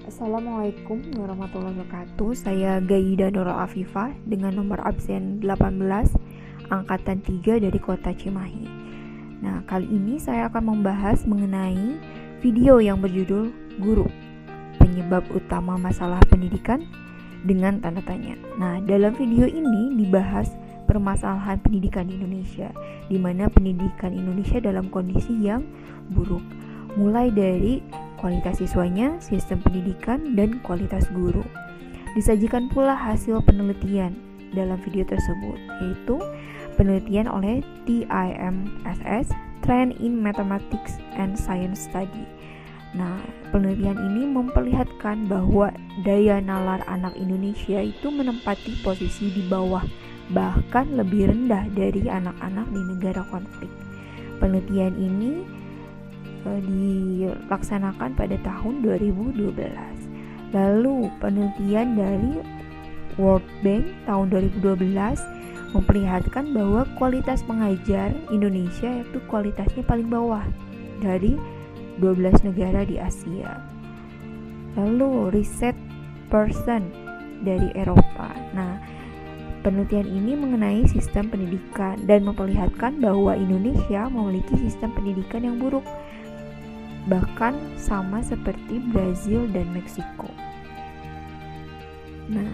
Assalamualaikum warahmatullahi wabarakatuh. Saya Gaida Nurul Afifah dengan nomor absen 18 angkatan 3 dari kota Cimahi. Nah, kali ini saya akan membahas mengenai video yang berjudul Guru, penyebab utama masalah pendidikan dengan tanda tanya. Nah, dalam video ini dibahas permasalahan pendidikan di Indonesia, di mana pendidikan Indonesia dalam kondisi yang buruk, mulai dari kualitas siswanya, sistem pendidikan, dan kualitas guru. Disajikan pula hasil penelitian dalam video tersebut, yaitu penelitian oleh TIMSS, Trend in Mathematics and Science Study. Nah, penelitian ini memperlihatkan bahwa daya nalar anak Indonesia itu menempati posisi di bawah, bahkan lebih rendah dari anak-anak di negara konflik. Penelitian ini dilaksanakan pada tahun 2012. Lalu penelitian dari World Bank tahun 2012 memperlihatkan bahwa kualitas pengajar Indonesia itu kualitasnya paling bawah dari 12 negara di Asia. Lalu riset person dari Eropa. Nah, penelitian ini mengenai sistem pendidikan dan memperlihatkan bahwa Indonesia memiliki sistem pendidikan yang buruk, bahkan sama seperti Brazil dan Meksiko. Nah,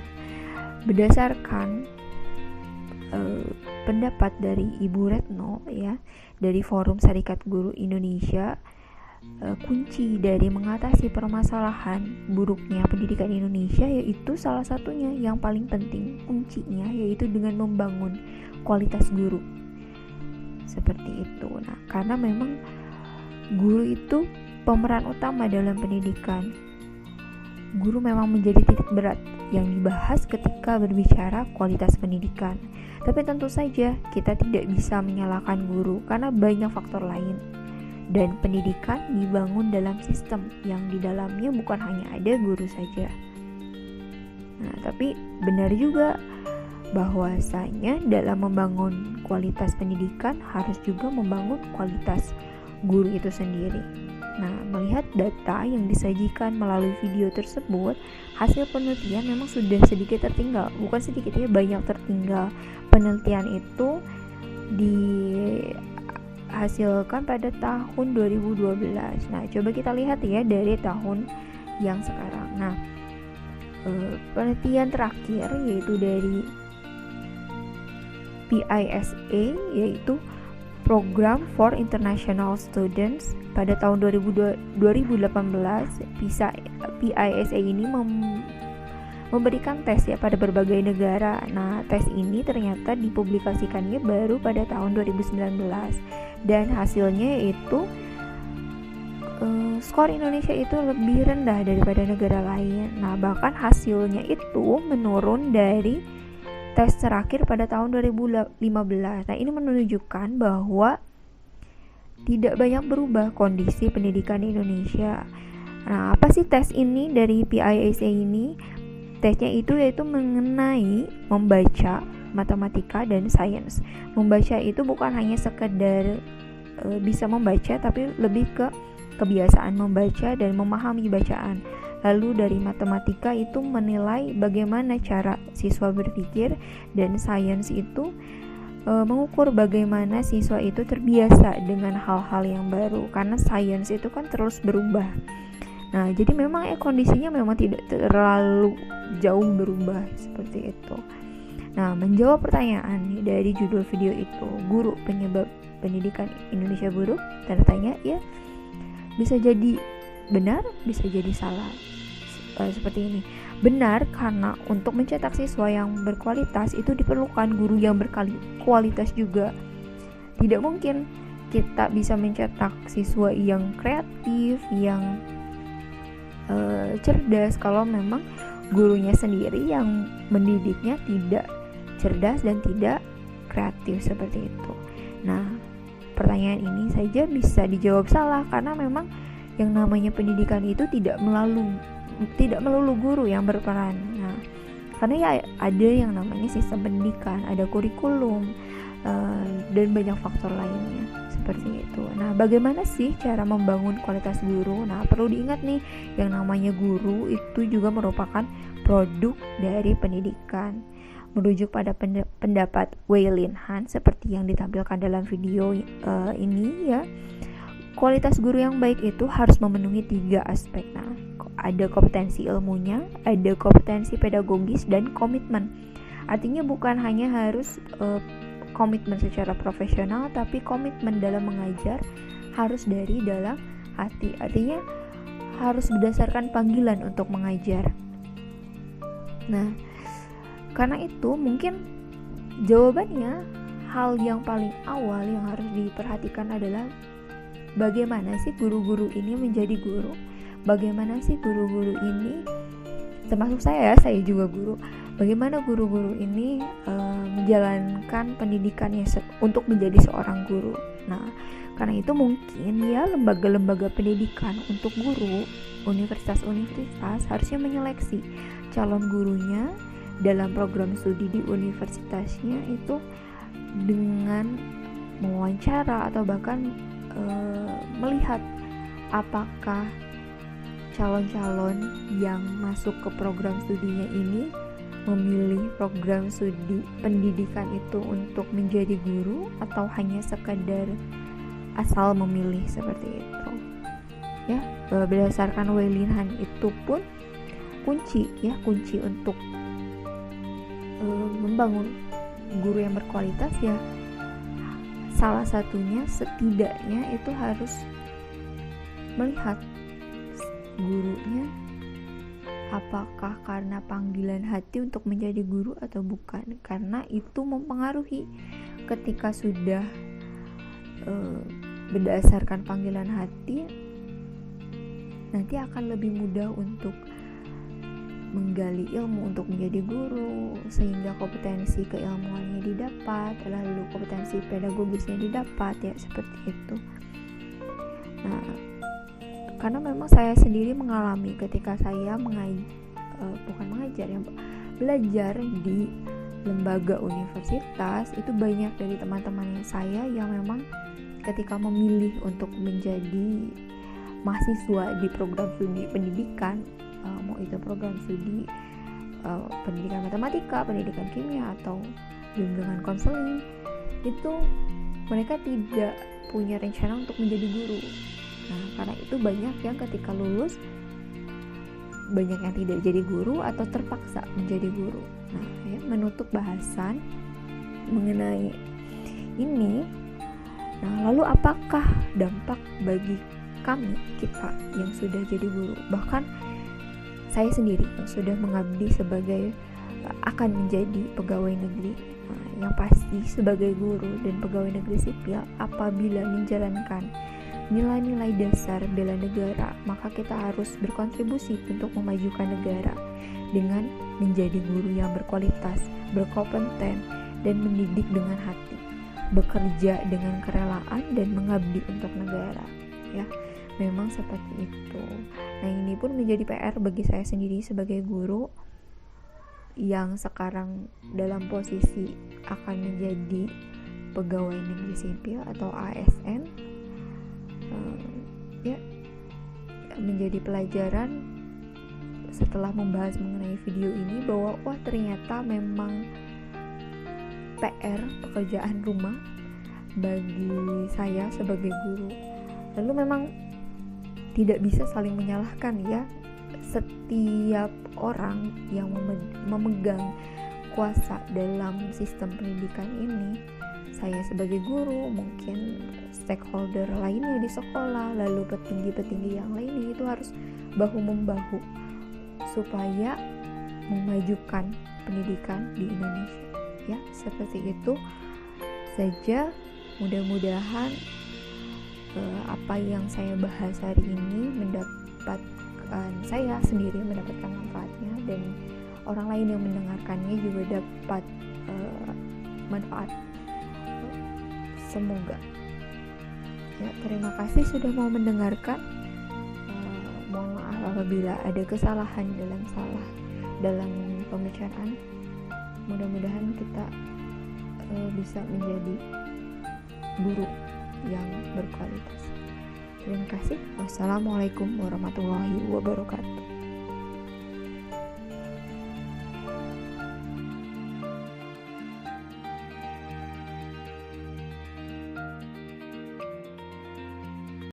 berdasarkan pendapat dari Ibu Retno ya, dari Forum Serikat Guru Indonesia, kunci dari mengatasi permasalahan buruknya pendidikan Indonesia yaitu salah satunya yang paling penting, kuncinya yaitu dengan membangun kualitas guru. Seperti itu. Nah, karena memang guru itu pemeran utama dalam pendidikan. Guru memang menjadi titik berat yang dibahas ketika berbicara kualitas pendidikan. Tapi tentu saja kita tidak bisa menyalahkan guru karena banyak faktor lain. Dan pendidikan dibangun dalam sistem yang di dalamnya bukan hanya ada guru saja. Nah, tapi benar juga bahwasanya dalam membangun kualitas pendidikan harus juga membangun kualitas guru itu sendiri. Nah, melihat data yang disajikan melalui video tersebut, hasil penelitian memang sudah sedikit tertinggal. Bukan sedikit ya, banyak tertinggal. Penelitian itu dihasilkan pada tahun 2012. Nah, coba kita lihat ya dari tahun yang sekarang. Nah, penelitian terakhir yaitu dari PISA, yaitu Program for International Students pada tahun 2018. PISA ini memberikan tes ya pada berbagai negara. Nah, tes ini ternyata dipublikasikannya baru pada tahun 2019 dan hasilnya yaitu skor Indonesia itu lebih rendah daripada negara lain. Nah, bahkan hasilnya itu menurun dari tes terakhir pada tahun 2015. Nah, ini menunjukkan bahwa tidak banyak berubah kondisi pendidikan di Indonesia. Nah, apa sih tes ini dari PISA ini? Tesnya itu yaitu mengenai membaca, matematika, dan sains. Membaca itu bukan hanya sekedar bisa membaca, tapi lebih ke kebiasaan membaca dan memahami bacaan. Lalu dari matematika itu menilai bagaimana cara siswa berpikir, dan sains itu mengukur bagaimana siswa itu terbiasa dengan hal-hal yang baru, karena sains itu kan terus berubah. Nah, jadi memang kondisinya memang tidak terlalu jauh berubah seperti itu. Nah, menjawab pertanyaan dari judul video itu, guru penyebab pendidikan Indonesia buruk, tanda tanya ya, bisa jadi benar, bisa jadi salah. Seperti ini. Benar karena untuk mencetak siswa yang berkualitas itu diperlukan guru yang berkualitas juga. Tidak mungkin kita bisa mencetak siswa yang kreatif, yang cerdas kalau memang gurunya sendiri yang mendidiknya tidak cerdas dan tidak kreatif seperti itu. Nah, pertanyaan ini saja bisa dijawab salah karena memang yang namanya pendidikan itu tidak melulu guru yang berperan. Nah, karena ya ada yang namanya sistem pendidikan, ada kurikulum, dan banyak faktor lainnya. seperti itu. Nah, bagaimana sih cara membangun kualitas guru? Nah, perlu diingat nih, yang namanya guru itu juga merupakan produk dari pendidikan. Merujuk pada pendapat Wei Lin Han seperti yang ditampilkan dalam video ini ya, kualitas guru yang baik itu harus memenuhi 3 aspek. Nah, ada kompetensi ilmunya, ada kompetensi pedagogis, dan komitmen. Artinya bukan hanya harus komitmen secara profesional, tapi komitmen dalam mengajar harus dari dalam hati. Artinya harus berdasarkan panggilan untuk mengajar. Nah, karena itu mungkin jawabannya, hal yang paling awal yang harus diperhatikan adalah bagaimana sih guru-guru ini menjadi guru. Bagaimana sih guru-guru ini, termasuk saya juga guru, bagaimana guru-guru ini menjalankan pendidikannya untuk menjadi seorang guru. Nah, karena itu mungkin ya lembaga-lembaga pendidikan untuk guru, universitas-universitas harusnya menyeleksi calon gurunya dalam program studi di universitasnya itu dengan mewawancara atau bahkan melihat apakah calon-calon yang masuk ke program studinya ini memilih program studi pendidikan itu untuk menjadi guru atau hanya sekadar asal memilih seperti itu ya. Berdasarkan Wei Lin Han itu pun kunci untuk membangun guru yang berkualitas ya, salah satunya setidaknya itu harus melihat gurunya apakah karena panggilan hati untuk menjadi guru atau bukan, karena itu mempengaruhi. Ketika sudah berdasarkan panggilan hati, nanti akan lebih mudah untuk menggali ilmu untuk menjadi guru, sehingga kompetensi keilmuannya didapat, lalu kompetensi pedagogisnya didapat ya, seperti itu. Nah, karena memang saya sendiri mengalami ketika saya belajar di lembaga universitas, itu banyak dari teman-teman saya yang memang ketika memilih untuk menjadi mahasiswa di program studi pendidikan, mau itu program studi pendidikan matematika, pendidikan kimia, atau dengan konseling, itu mereka tidak punya rencana untuk menjadi guru. Nah, karena itu banyak yang ketika lulus, banyak yang tidak jadi guru atau terpaksa menjadi guru. Nah, ya, menutup bahasan mengenai ini. Nah, lalu apakah dampak bagi kita yang sudah jadi guru? Bahkan saya sendiri yang sudah mengabdi sebagai akan menjadi pegawai negeri. Nah, yang pasti sebagai guru dan pegawai negeri sipil, apabila menjalankan nilai-nilai dasar bela negara, maka kita harus berkontribusi untuk memajukan negara dengan menjadi guru yang berkualitas, berkompeten, dan mendidik dengan hati, bekerja dengan kerelaan, dan mengabdi untuk negara. Ya, memang seperti itu. Nah, ini pun menjadi PR bagi saya sendiri sebagai guru yang sekarang dalam posisi akan menjadi pegawai negeri sipil atau ASN. Ya, menjadi pelajaran setelah membahas mengenai video ini bahwa ternyata memang PR, pekerjaan rumah bagi saya sebagai guru. Lalu memang tidak bisa saling menyalahkan ya, setiap orang yang memegang kuasa dalam sistem pendidikan ini, saya sebagai guru, mungkin stakeholder lainnya di sekolah, lalu petinggi-petinggi yang lainnya, itu harus bahu-membahu supaya memajukan pendidikan di Indonesia. Ya, seperti itu saja. Mudah-mudahan apa yang saya bahas hari ini saya sendiri mendapatkan manfaatnya, dan orang lain yang mendengarkannya juga dapat manfaat. Semoga. Ya, terima kasih sudah mau mendengarkan. Mohon maaf apabila ada kesalahan dalam pembicaraan. Mudah-mudahan kita bisa menjadi guru yang berkualitas. Terima kasih. Wassalamualaikum warahmatullahi wabarakatuh.